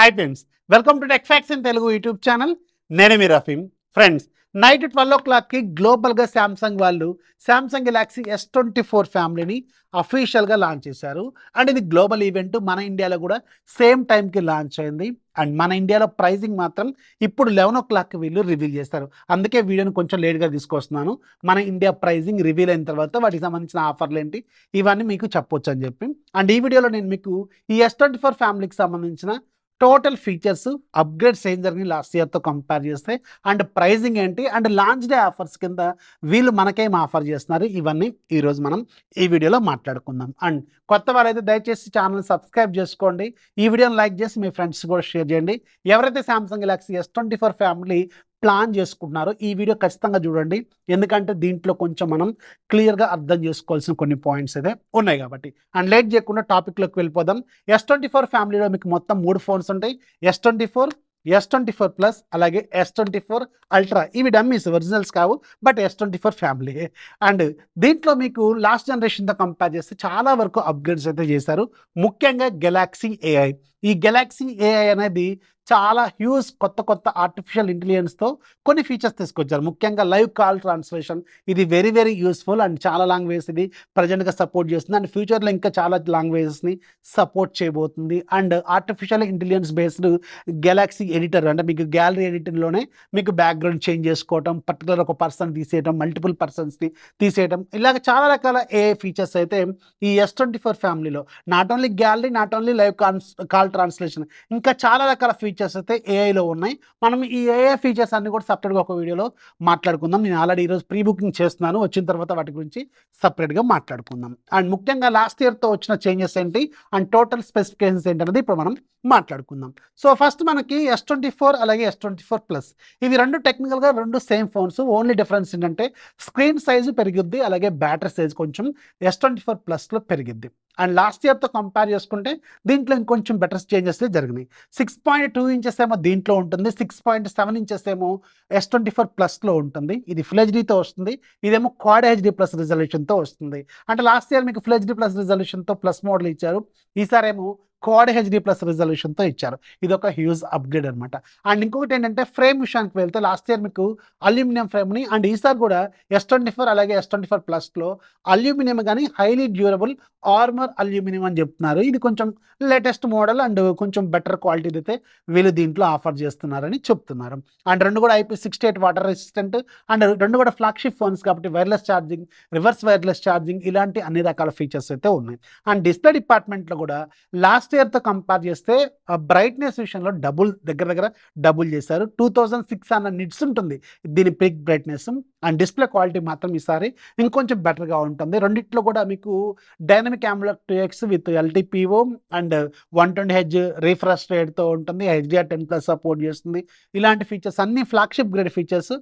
Hi friends, welcome to tech facts in Telugu YouTube channel. నేనే మీ Rafeem. Friends, night 12 o'clockకి గ్లోబల్గా Samsung వాళ్ళు Samsung Galaxy S24 ఫ్యామిలీని అఫీషియల్గా launch చేశారు. And ఇది గ్లోబల్ ఈవెంట్, మన ఇండియాలో కూడా సేమ్ టైంకి లాంచ్ అయింది. అండ్ మన ఇండియాలో ప్రైజింగ్ మాత్రం ఇప్పుడు 11 o'clockకి వీళ్ళు రివీల్ చేస్తారు. అందుకే వీడియోని కొంచెం లేట్గా తీసుకొస్తున్నాను. మన ఇండియా ప్రైజింగ్ రివీల్ అయిన తర్వాత వాటికి సంబంధించిన ఆఫర్లు ఏంటి ఇవన్నీ మీకు చెప్పొచ్చు అని చెప్పి. అండ్ ఈ వీడియోలో నేను మీకు ఈ S24 ఫ్యామిలీకి సంబంధించిన టోటల్ ఫీచర్స్ అప్గ్రేడ్స్ ఏం జరిగింది లాస్ట్ ఇయర్తో కంపేర్ చేస్తే, అండ్ ప్రైజింగ్ ఏంటి, అండ్ లాంచ్ డే ఆఫర్స్ కింద వీళ్ళు మనకేం ఆఫర్ చేస్తున్నారు, ఇవన్నీ ఈరోజు మనం ఈ వీడియోలో మాట్లాడుకుందాం. అండ్ కొత్త వారైతే దయచేసి ఛానల్ సబ్స్క్రైబ్ చేసుకోండి, ఈ వీడియోని లైక్ చేసి మీ ఫ్రెండ్స్ కూడా షేర్ చేయండి. ఎవరైతే Samsung Galaxy S24 family plan చేసుకుంటున్నారో ఈ వీడియో ఖచ్చితంగా చూడండి, ఎందుకంటే దీంట్లో కొంచెం మనం క్లియర్గా అర్థం చేసుకోవాల్సిన కొన్ని పాయింట్స్ అయితే ఉన్నాయి కాబట్టి. అండ్ లేట్ చేయకుండా టాపిక్లోకి వెళ్ళిపోదాం. S24 ఫ్యామిలీలో మీకు మొత్తం 3 ఫోన్స్ ఉంటాయి. S24, S24 ప్లస్, అలాగే S24 అల్ట్రా. ఇవి డమ్మీస్, ఒరిజినల్స్ కావు, బట్ S24 ఫ్యామిలీ. అండ్ దీంట్లో మీకు లాస్ట్ జనరేషన్తో కంపేర్ చేస్తే చాలా వరకు అప్గ్రేడ్స్ అయితే చేశారు. ముఖ్యంగా గెలాక్సీ AI. ఈ గెలాక్సీ AI అనేది చాలా హ్యూజ్ కొత్త ఆర్టిఫిషియల్ ఇంటెలిజెన్స్తో కొన్ని ఫీచర్స్ తీసుకొచ్చారు. ముఖ్యంగా లైవ్ కాల్ ట్రాన్స్లేషన్, ఇది వెరీ వెరీ యూస్ఫుల్. అండ్ చాలా లాంగ్వేజెస్ ఇది ప్రజెంట్గా సపోర్ట్ చేస్తుంది, అండ్ ఫ్యూచర్లో ఇంకా చాలా లాంగ్వేజెస్ని సపోర్ట్ చేయబోతుంది. And artificial intelligence based Galaxy editor, అంటే మీకు గ్యాలరీ ఎడిటర్లోనే మీకు బ్యాక్గ్రౌండ్ చేంజ్ చేసుకోవటం, పర్టికులర్ ఒక పర్సన్ తీసేయడం, మల్టిపుల్ పర్సన్స్ని తీసేయడం, ఇలాగ చాలా రకాల AI ఫీచర్స్ అయితే ఈ S24 ఫ్యామిలీలో, not only gallery, not only live call translation, ఇంకా చాలా రకాల ఫీచర్స్ అయితే ఏఐలో ఉన్నాయి. మనం ఈ AI ఫీచర్స్ అన్ని కూడా సపరేట్గా ఒక వీడియోలో మాట్లాడుకుందాం. నేను ఆల్రెడీ ఈరోజు ప్రీ బుకింగ్ చేస్తున్నాను, వచ్చిన తర్వాత వాటి గురించి సపరేట్గా మాట్లాడుకుందాం. అండ్ ముఖ్యంగా లాస్ట్ ఇయర్తో వచ్చిన చేంజెస్ ఏంటి, అండ్ టోటల్ స్పెసిఫికేషన్స్ ఏంటి అనేది ఇప్పుడు మనం మాట్లాడుకుందాం. సో ఫస్ట్ మనకి S24 అలాగే S24 ప్లస్, ఇవి రెండు టెక్నికల్గా రెండు సేమ్ ఫోన్స్. ఓన్లీ డిఫరెన్స్ ఏంటంటే స్క్రీన్ సైజు పెరిగిద్ది, అలాగే బ్యాటరీ సైజ్ కొంచెం S24 ప్లస్లో పెరిగిద్ది. అండ్ లాస్ట్ ఇయర్తో కంపేర్ చేసుకుంటే దీంట్లో ఇంకొంచెం బెటర్ చేంజెస్ జరిగినాయి. 6.2 ఇంచెస్ ఏమో దీంట్లో ఉంటుంది, 6.7 ఇంచెస్ ఏమో S24 ప్లస్లో ఉంటుంది. ఇది ఫుల్ హెచ్డీతో వస్తుంది, ఇదేమో క్వాడ్ HD ప్లస్ రిజల్యూషన్తో వస్తుంది. అంటే లాస్ట్ ఇయర్ మీకు ఫుల్ HD ప్లస్ రిజల్యూషన్తో ప్లస్ మోడల్ ఇచ్చారు, ఈసారేమో క్వాడ్ HD ప్లస్ రిజల్యూషన్తో ఇచ్చారు. ఇది ఒక హ్యూజ్ అప్గ్రేడ్ అనమాట. అండ్ ఇంకొకటి ఏంటంటే ఫ్రేమ్ విషయానికి వెళ్తే లాస్ట్ ఇయర్ మీకు అల్యూమినియం ఫ్రేమ్ని, అండ్ ఈసారి కూడా S24 అలాగే S24 ప్లస్లో అల్యూమినియం కానీ హైలీ డ్యూరబుల్ ఆర్మర్ అల్యూమినియం అని చెప్తున్నారు. ఇది కొంచెం లేటెస్ట్ మోడల్ అండ్ కొంచెం బెటర్ క్వాలిటీ అయితే వీళ్ళు దీంట్లో ఆఫర్ చేస్తున్నారని చెప్తున్నారు. అండ్ రెండు కూడా IP68 వాటర్ రెసిస్టెంట్, అండ్ రెండు కూడా ఫ్లాగ్షిప్ ఫోన్స్ కాబట్టి wireless charging, reverse wireless charging, ఇలాంటి అన్ని రకాల ఫీచర్స్ అయితే ఉన్నాయి. అండ్ డిస్ప్లే డిపార్ట్మెంట్లో కూడా లాస్ట్ ఇయర్తో కంపేర్ చేస్తే బ్రైట్నెస్ విషయంలో దగ్గర డబుల్ చేశారు. 2600 నిట్స్ ఉంటుంది దీని peak brightness. And display quality మాత్రం ఈసారి ఇంకొంచెం బెటర్గా ఉంటుంది. రెండిట్లో కూడా మీకు dynamic AMOLED 2X with LTPO and 120Hz refresh రేట్తో ఉంటుంది, HDR10+ సపోర్ట్ చేస్తుంది. ఇలాంటి ఫీచర్స్ అన్ని ఫ్లాగ్షిప్ గ్రేడ్ ఫీచర్స్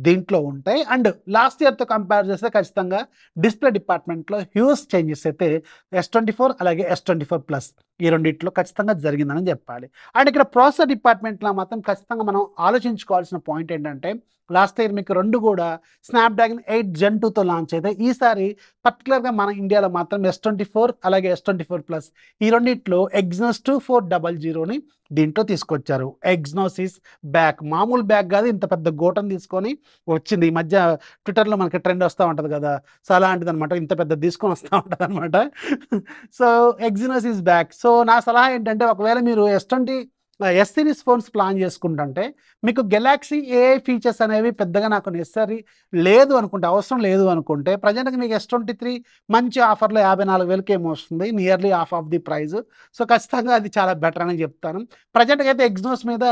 దీంట్లో ఉంటాయి. అండ్ లాస్ట్ ఇయర్తో కంపేర్ చేస్తే ఖచ్చితంగా డిస్ప్లే డిపార్ట్మెంట్లో హ్యూజ్ చేంజెస్ అయితే S24 అలాగే S24 ప్లస్ ఈ రెండిట్లో ఖచ్చితంగా జరిగిందని చెప్పాలి. అండ్ ఇక్కడ ప్రాసెసర్ డిపార్ట్మెంట్లో మాత్రం ఖచ్చితంగా మనం ఆలోచించుకోవాల్సిన పాయింట్ ఏంటంటే, లాస్ట్ ఇయర్ మీకు రెండు కూడా స్నాప్డ్రాగన్ 8 Gen 2తో లాంచ్ అయితే, ఈసారి పర్టికులర్గా మన ఇండియాలో మాత్రం S24 అలాగే S24 ప్లస్ ఈ రెండిట్లో Exynos 2400ని దీంట్లో తీసుకొచ్చారు. Exynos is back. మామూలు బ్యాక్ కాదు, ఇంత పెద్ద గోటం తీసుకొని వచ్చింది. ఈ మధ్య ట్విట్టర్లో మనకి ట్రెండ్ వస్తూ ఉంటుంది కదా, సో అలాంటిది అనమాట, ఇంత పెద్ద తీసుకొని వస్తూ ఉంటుంది అనమాట. So Exynos is back. So నా సలహా ఏంటంటే, ఒకవేళ మీరు S సిరీస్ ఫోన్స్ ప్లాన్ చేసుకుంటుంటే మీకు గెలాక్సీ AI ఫీచర్స్ అనేవి పెద్దగా నాకు నెసరీ లేదు అనుకుంటే, అవసరం లేదు అనుకుంటే, ప్రజెంట్గా మీకు S23 మంచి ఆఫర్లో 54,000కి ఏమో వస్తుంది, nearly half of the price. So ఖచ్చితంగా అది చాలా బెటర్ అని చెప్తాను. ప్రజెంట్గా అయితే Exynos మీద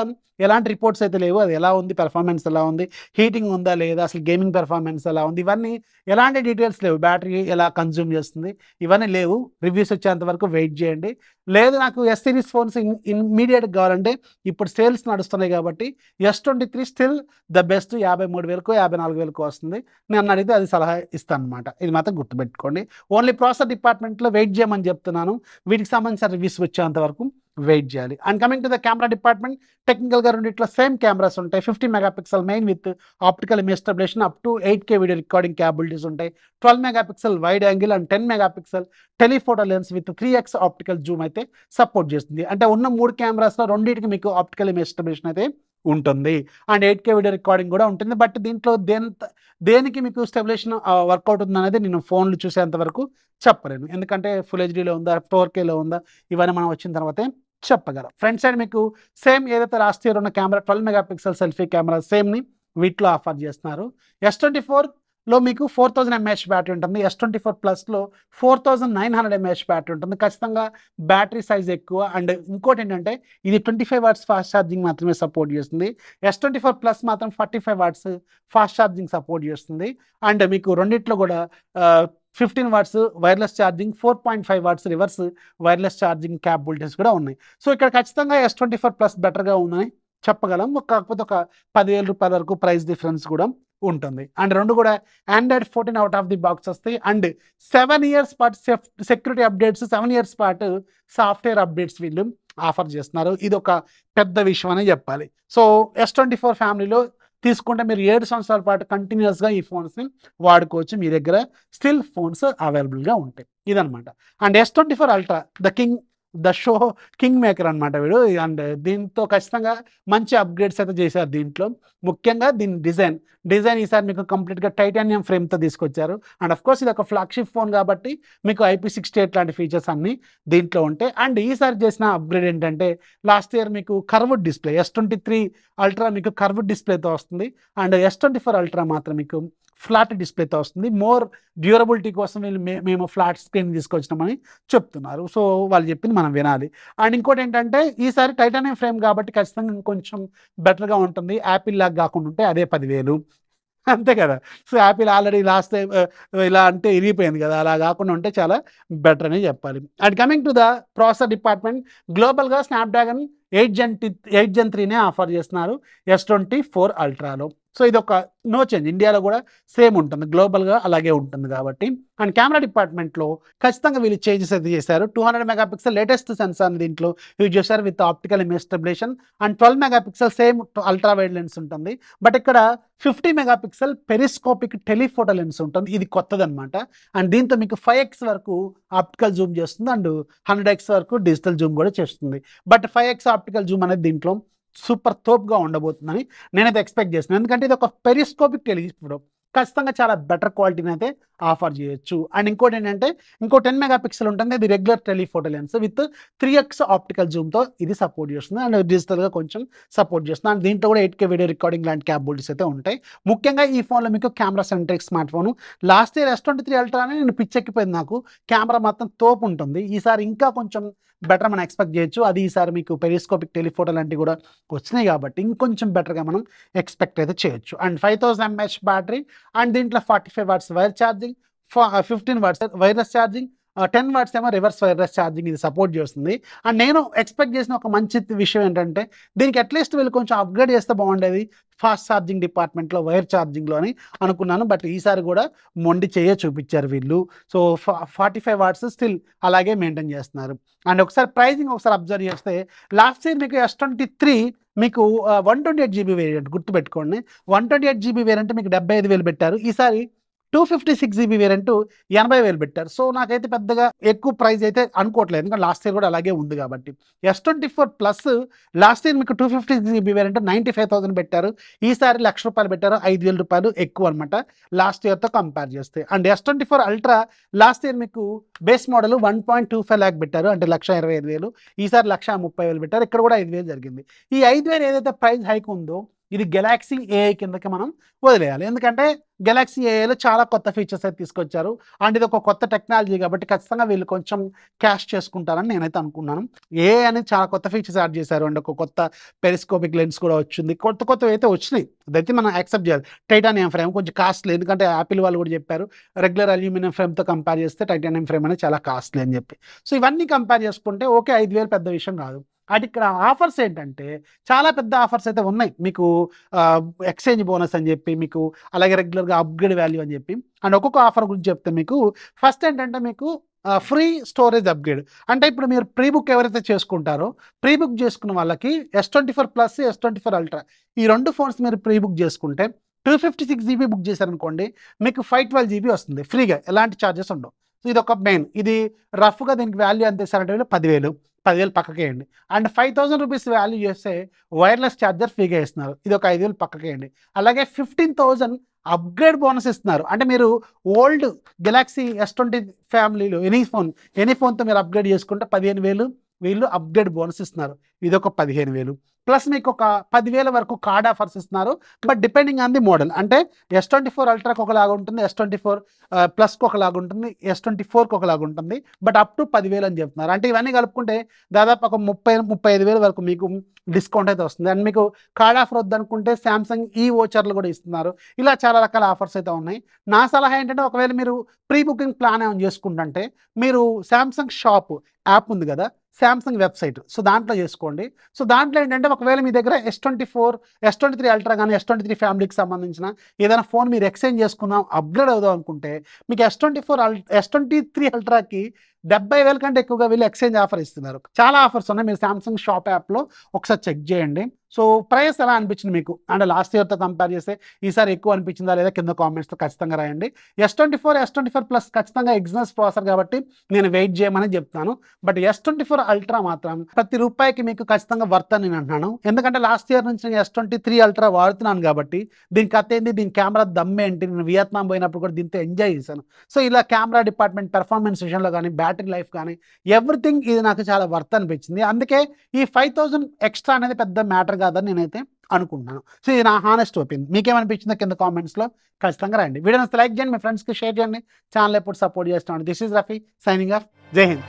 ఎలాంటి రిపోర్ట్స్ అయితే లేవు, అది ఎలా ఉంది, పెర్ఫార్మెన్స్ ఎలా ఉంది, హీటింగ్ ఉందా లేదా, అసలు గేమింగ్ పెర్ఫార్మెన్స్ ఎలా ఉంది, ఇవన్నీ ఎలాంటి డీటెయిల్స్ లేవు. బ్యాటరీ ఎలా కన్జ్యూమ్ చేస్తుంది ఇవన్నీ లేవు. రివ్యూస్ వచ్చేంత వరకు వెయిట్ చేయండి. లేదు నాకు S సిరీస్ ఫోన్స్ ఇమ్మీడియట్గా కావాలంటే ఇప్పుడు సేల్స్ నడుస్తున్నాయి కాబట్టి S23 స్టిల్ ద బెస్ట్. 53,000కో 54,000కో వస్తుంది. నేను అడిగితే అది సలహా ఇస్తాను అనమాట. ఇది మాత్రం గుర్తుపెట్టుకోండి. ఓన్లీ ప్రాసెసర్ డిపార్ట్మెంట్లో వెయిట్ చేయమని చెప్తున్నాను. వీటికి సంబంధించిన రివ్యూస్ వచ్చేంత వరకు వెయిట్ చేయాలి. And coming to the camera department, టెక్నికల్గా రెండిట్లో సేమ్ కెమెరాస్ ఉంటాయి. 50 megapixel main with optical image stabilisation up to 8K video recording capabilities ఉంటాయి. 12 megapixel wide angle and 10 megapixel telephoto lens with 3x optical zoom అయితే support చేస్తుంది. అంటే ఉన్న 3 కెమెరాస్లో రెండింటికి మీకు ఆప్టికల్ ఇమేజ్ స్టెబిలైజేషన్ అయితే ఉంటుంది. అండ్ 8K వీడియో రికార్డింగ్ కూడా ఉంటుంది. బట్ దీంట్లో దేనికి మీకు స్టెబిలైజేషన్ వర్కౌట్ ఉందనేది నేను ఫోన్లు చూసేంత వరకు చెప్పలేను. ఎందుకంటే ఫుల్ హెచ్డీలో ఉందా, 4Kలో ఉందా, ఇవన్నీ మనం వచ్చిన తర్వాతే చెప్పగలం. ఫ్రంట్ సైడ్ మీకు సేమ్ ఏదైతే లాస్ట్ ఇయర్ ఉన్న కెమెరా 12 మెగాపిక్సెల్ సెల్ఫీ కెమెరా సేమ్ని వీటిలో ఆఫర్ చేస్తున్నారు. S24లో మీకు 4000 mAh బ్యాటరీ ఉంటుంది. S24 ప్లస్లో 4900 mAh బ్యాటరీ ఉంటుంది. ఖచ్చితంగా బ్యాటరీ సైజ్ ఎక్కువ. అండ్ ఇంకోటి ఏంటంటే ఇది 25 వాట్స్ ఫాస్ట్ ఛార్జింగ్ మాత్రమే సపోర్ట్ చేస్తుంది. S24 ప్లస్ మాత్రం 45 వాట్స్ ఫాస్ట్ ఛార్జింగ్ సపోర్ట్ చేస్తుంది. అండ్ మీకు రెండిట్లో కూడా 15 watts wireless charging, 4.5 watts reverse wireless charging capabilities కూడా ఉన్నాయి. సో ఇక్కడ ఖచ్చితంగా S24 ప్లస్ బెటర్గా ఉందని చెప్పగలం. కాకపోతే ఒక 10,000 రూపాయల వరకు ప్రైస్ డిఫరెన్స్ కూడా ఉంటుంది. అండ్ రెండు కూడా Android 14 out of the box వస్తాయి. అండ్ 7 ఇయర్స్ పాటు సెక్యూరిటీ అప్డేట్స్, 7 ఇయర్స్ పాటు సాఫ్ట్వేర్ అప్డేట్స్ వీళ్ళు ఆఫర్ చేస్తున్నారు. ఇది ఒక పెద్ద విషయం అనే చెప్పాలి. సో S24 ఫ్యామిలీలో తీసుకుంటే మీరు 7 సంవత్సరాల పాటు కంటిన్యూస్గా ఈ ఫోన్స్ని వాడుకోవచ్చు. మీ దగ్గర స్టిల్ ఫోన్స్ అవైలబుల్గా ఉంటాయి. ఇదనమాట. And S24 ultra the show king maker అనమాట వీడు. అండ్ దీంతో ఖచ్చితంగా మంచి అప్గ్రేడ్స్ అయితే చేశారు. దీంట్లో ముఖ్యంగా దీని డిజైన్ ఈసారి మీకు కంప్లీట్గా టైటానియం ఫ్రేమ్తో తీసుకొచ్చారు. అండ్ అఫ్ కోర్స్ ఇది ఒక ఫ్లాగ్షిప్ ఫోన్ కాబట్టి మీకు IP68 లాంటి ఫీచర్స్ అన్నీ దీంట్లో ఉంటాయి. అండ్ ఈసారి చేసిన అప్గ్రేడ్ ఏంటంటే లాస్ట్ ఇయర్ మీకు కర్వ్డ్ డిస్ప్లే, S23 అల్ట్రా మీకు కర్వ్డ్ డిస్ప్లేతో వస్తుంది. అండ్ S24 అల్ట్రా మాత్రం మీకు ఫ్లాట్ డిస్ప్లేతో వస్తుంది. మోర్ డ్యూరబిలిటీ కోసం మేము ఫ్లాట్ స్క్రీన్ తీసుకొచ్చినామని చెప్తున్నారు. సో వాళ్ళు చెప్పింది మనం వినాలి. అండ్ ఇంకోటి ఏంటంటే ఈసారి టైటానియం ఫ్రేమ్ కాబట్టి ఖచ్చితంగా ఇంకొంచెం బెటర్గా ఉంటుంది. యాపిల్ లాగా కాకుండా ఉంటే అదే 10,000 అంతే కదా. So Apple already last time ఇలా అంటే ఇరిగిపోయింది కదా, అలా కాకుండా ఉంటే చాలా బెటర్ అని చెప్పాలి. And coming to the processor department, గ్లోబల్గా స్నాప్డ్రాగన్ 8 Gen 3నే ఆఫర్ చేస్తున్నారు S24 అల్ట్రాలో. సో ఇది ఒక నో చేంజ్, ఇండియాలో కూడా సేమ్ ఉంటుంది, గ్లోబల్గా అలాగే ఉంటుంది కాబట్టి. అండ్ కెమెరా డిపార్ట్మెంట్లో ఖచ్చితంగా వీళ్ళు చేంజెస్ అయితే చేశారు. 200 మెగాపిక్సెల్ లేటెస్ట్ సెన్సార్ని దీంట్లో యూజ్ చేశారు with optical image stabilisation. And 12 megapixel same ultra wide lens ఉంటుంది. బట్ ఇక్కడ 50 మెగాపిక్సెల్ పెరిస్కోపిక్ టెలిఫోటో లెన్స్ ఉంటుంది. ఇది కొత్తదనమాట. అండ్ దీంతో మీకు 5x వరకు ఆప్టికల్ జూమ్ చేస్తుంది. అండ్ 100x వరకు డిజిటల్ జూమ్ కూడా చేస్తుంది. బట్ 5x ఆప్టికల్ జూమ్ అనేది దీంట్లో సూపర్ తోప్గా ఉండబోతుందని నేనైతే ఎక్స్పెక్ట్ చేస్తున్నాను. ఎందుకంటే ఇది ఒక పెరిస్కోపిక్ టెలిఫోటో, ఖచ్చితంగా చాలా బెటర్ క్వాలిటీని అయితే ఆఫర్ చేయొచ్చు. అండ్ ఇంకోటి ఏంటంటే 10 మెగాపిక్సెల్ ఉంటుంది. ఇది regular telephoto lens with 3x optical జూమ్తో ఇది సపోర్ట్ చేస్తుంది. అండ్ డిజిటల్గా కొంచెం సపోర్ట్ చేస్తుంది. అండ్ దీంట్లో కూడా 8K వీడియో రికార్డింగ్ లాంటి క్యాపబిలిటీస్ అయితే ఉంటాయి. ముఖ్యంగా ఈ ఫోన్లో మీకు camera centric smart phone. Last year S23 అల్ట్రానే నేను పిచ్చెక్కిపోయింది, నాకు కెమెరా మాత్రం తోపు ఉంటుంది. ఈసారి ఇంకా కొంచెం బెటర్ మనం ఎక్స్పెక్ట్ చేయొచ్చు. అది ఈసారి మీకు పెరిస్కోపిక్ టెలిఫోటో లాంటివి కూడా వచ్చినాయి కాబట్టి ఇంకొంచెం బెటర్గా మనం ఎక్స్పెక్ట్ అయితే చేయొచ్చు. And 5000 mAh battery. అండ్ దీంట్లో 45 watts wire charging, 15 watts wireless charging, 10 watts ఏమో రివర్స్ వైర్లెస్ ఛార్జింగ్ ఇది సపోర్ట్ చేస్తుంది. అండ్ నేను ఎక్స్పెక్ట్ చేసిన ఒక మంచి విషయం ఏంటంటే దీనికి అట్లీస్ట్ వీళ్ళు కొంచెం అప్గ్రేడ్ చేస్తే బాగుండేది ఫాస్ట్ ఛార్జింగ్ డిపార్ట్మెంట్లో, వైర్ ఛార్జింగ్లో అని అనుకున్నాను. బట్ ఈసారి కూడా మొండి చూపించారు వీళ్ళు. సో 45 వాట్స్ స్టిల్ అలాగే మెయింటైన్ చేస్తున్నారు. అండ్ ఒకసారి ప్రైజింగ్ అబ్జర్వ్ చేస్తే లాస్ట్ ఇయర్ మీకు S23 మీకు 128 GB వేరియంట్, గుర్తుపెట్టుకోండి, 128 GB వేరియంట్ మీకు 75,000 పెట్టారు. ఈసారి 256 GB వేరియంట్ 80,000 పెట్టారు. సో నాకైతే పెద్దగా ఎక్కువ ప్రైస్ అయితే అనుకోవట్లేదు, ఎందుకంటే లాస్ట్ ఇయర్ కూడా అలాగే ఉంది కాబట్టి. S24 ప్లస్ లాస్ట్ ఇయర్ మీకు 256 GB వేరియంట్ 95,000 పెట్టారు. ఈసారి ₹1,00,000 పెట్టారు, 5,000 రూపాయలు ఎక్కువ అనమాట లాస్ట్ ఇయర్తో కంపేర్ చేస్తే. And S24 ultra last year మీకు బేస్ మోడల్ 1.25 lakh పెట్టారు, అంటే 1,25,000. ఈసారి 1,30,000 పెట్టారు. ఇక్కడ కూడా 5,000 జరిగింది. ఈ 5,000 ఏదైతే ప్రైస్ హైక్ ఉందో ఇది గెలాక్సీ AI కిందకి మనం వదిలేయాలి. ఎందుకంటే గెలాక్సీ AIలో చాలా కొత్త ఫీచర్స్ అయితే తీసుకొచ్చారు. అండ్ ఇది ఒక కొత్త టెక్నాలజీ కాబట్టి ఖచ్చితంగా వీళ్ళు కొంచెం క్యాష్ చేసుకుంటారని నేనైతే అనుకున్నాను. AI అనేది చాలా కొత్త ఫీచర్స్ యాడ్ చేశారు. అండ్ ఒక కొత్త పెరిస్కోపిక్ లెన్స్ కూడా వచ్చింది. కొత్తవి అయితే వచ్చినాయి, అదైతే మనం యాక్సెప్ట్ చేయాలి. టైటానియం ఫ్రేమ్ కొంచెం కాస్ట్లీ, ఎందుకంటే యాపిల్ వాళ్ళు కూడా చెప్పారు రెగ్యులర్ అల్యూమినియం ఫ్రేమ్తో కంపేర్ చేస్తే టైటానియం ఫ్రేమ్ అనేది చాలా కాస్ట్లీ అని చెప్పి. సో ఇవన్నీ కంపేర్ చేసుకుంటే ఓకే, 5,000 పెద్ద విషయం కాదు. అది ఇక్కడ ఆఫర్స్ ఏంటంటే చాలా పెద్ద ఆఫర్స్ అయితే ఉన్నాయి మీకు. ఎక్స్చేంజ్ బోనస్ అని చెప్పి మీకు, అలాగే రెగ్యులర్గా అప్గ్రేడ్ వాల్యూ అని చెప్పి. అండ్ ఒక్కొక్క ఆఫర్ గురించి చెప్తే మీకు ఫస్ట్ ఏంటంటే మీకు ఫ్రీ స్టోరేజ్ అప్గ్రేడ్. అంటే ఇప్పుడు మీరు ప్రీ బుక్ ఎవరైతే చేసుకుంటారో, ప్రీ బుక్ చేసుకున్న వాళ్ళకి S24 ప్లస్, S24 అల్ట్రా ఈ 2 ఫోన్స్ మీరు ప్రీ బుక్ చేసుకుంటే 256 జీబీ బుక్ చేశారనుకోండి, మీకు 512 జీబీ వస్తుంది ఫ్రీగా, ఎలాంటి ఛార్జెస్ ఉండవు. సో ఇదొక మెయిన్. ఇది రఫ్‌గా దీనికి వాల్యూ ఎంత ఇస్తారంటే వీళ్ళు 10,000 పక్కకేయండి. అండ్ 5,000 రూపీస్ వాల్యూ చేస్తే వైర్‌లెస్ ఛార్జర్ ఫ్రీగా ఇస్తున్నారు. ఇదొక 5,000 పక్కకేయండి. అలాగే 15,000 అప్గ్రేడ్ బోనస్ ఇస్తున్నారు. అంటే మీరు ఓల్డ్ గెలాక్సీ S20 ఫ్యామిలీలో ఎనీ ఫోన్‌తో మీరు అప్గ్రేడ్ చేసుకుంటే 15,000 వీళ్ళు అప్గ్రేడ్ బోనస్ ఇస్తున్నారు. ఇదొక 15,000 ప్లస్ మీకు ఒక 10,000 వరకు కార్డ్ ఆఫర్స్ ఇస్తున్నారు. But depending on the model. అంటే S24 అల్ట్రాకి ఒకలాగా ఉంటుంది, S24 ప్లస్‌కి ఒకలాగా ఉంటుంది, S24కి ఒకలాగా ఉంటుంది. బట్ అప్ టు 10,000 అని చెప్తున్నారు. అంటే ఇవన్నీ కలుపుకుంటే దాదాపు ఒక 35,000 వరకు మీకు డిస్కౌంట్ అయితే వస్తుంది. అండ్ మీకు కార్డ్ ఆఫర్ వద్దనుకుంటే సామ్సంగ్ ఈ వోచర్లు కూడా ఇస్తున్నారు. ఇలా చాలా రకాల ఆఫర్స్ అయితే ఉన్నాయి. నా సలహా ఏంటంటే ఒకవేళ మీరు ప్రీ బుకింగ్ ప్లాన్ ఏమైనా చేసుకుంటుంటే మీరు సామ్సంగ్ షాప్ యాప్ ఉంది కదా, సామ్సంగ్ వెబ్సైట్, సో దాంట్లో చేసుకోండి. సో దాంట్లో ఏంటంటే ఒకవేళ మీ దగ్గర S24, S23 అల్ట్రా కానీ S23 ఫ్యామిలీకి సంబంధించిన ఏదైనా ఫోన్ మీరు ఎక్స్చేంజ్ చేసుకుందాం, అప్గ్రేడ్ అవుదాం అనుకుంటే మీకు S23 అల్ట్రాకి 70,000 కంటే ఎక్కువగా వీళ్ళు ఎక్స్చేంజ్ ఆఫర్ ఇస్తున్నారు. చాలా ఆఫర్స్ ఉన్నాయి. మీరు సామ్సంగ్ షాప్ యాప్లో ఒకసారి చెక్ చేయండి. సో ప్రైస్ ఎలా అనిపించింది మీకు? అంటే లాస్ట్ ఇయర్తో కంపేర్ చేస్తే ఈసారి ఎక్కువ అనిపించిందా లేదా కింద కామెంట్స్లో ఖచ్చితంగా రాయండి. S24 ప్లస్ ఖచ్చితంగా ఎగ్జినస్ ప్రాసెసర్ కాబట్టి నేను వెయిట్ చేయమని చెప్తాను. బట్ S24 అల్ట్రా మాత్రం ప్రతి రూపాయికి మీకు ఖచ్చితంగా వర్త్ అని నేను అంటున్నాను. ఎందుకంటే లాస్ట్ ఇయర్ నుంచి నేను S23 అల్ట్రా వాడుతున్నాను కాబట్టి దీని కథ ఏంటి, దీని కెమెరా దమ్మేంటి, నేను వియత్నాం పోయినప్పుడు కూడా దీంతో ఎంజాయ్ చేశాను. సో ఇలా కెమెరా డిపార్ట్మెంట్ పెర్ఫార్మెన్స్ విషయంలో కానీ బ్యాటరీ లైఫ్ కానీ ఎవ్రీథింగ్ ఇది నాకు చాలా వర్త్ అనిపించింది. అందుకే ఈ 5,000 ఎక్స్ట్రా అనేది పెద్ద మ్యాటర్ కాదని నేనైతే అనుకుంటున్నాను. సో ఇది నా హానెస్ట్ ఒపీనియన్. మీకేమనిపించిందో కింద కామెంట్స్లో ఖచ్చితంగా రండి. వీడియోని లైక్ చేయండి, మీ ఫ్రెండ్స్కి షేర్ చేయండి, ఛానల్ ఎప్పుడు సపోర్ట్ చేస్తున్నాను. This is Rafi signing off. జై హింద్.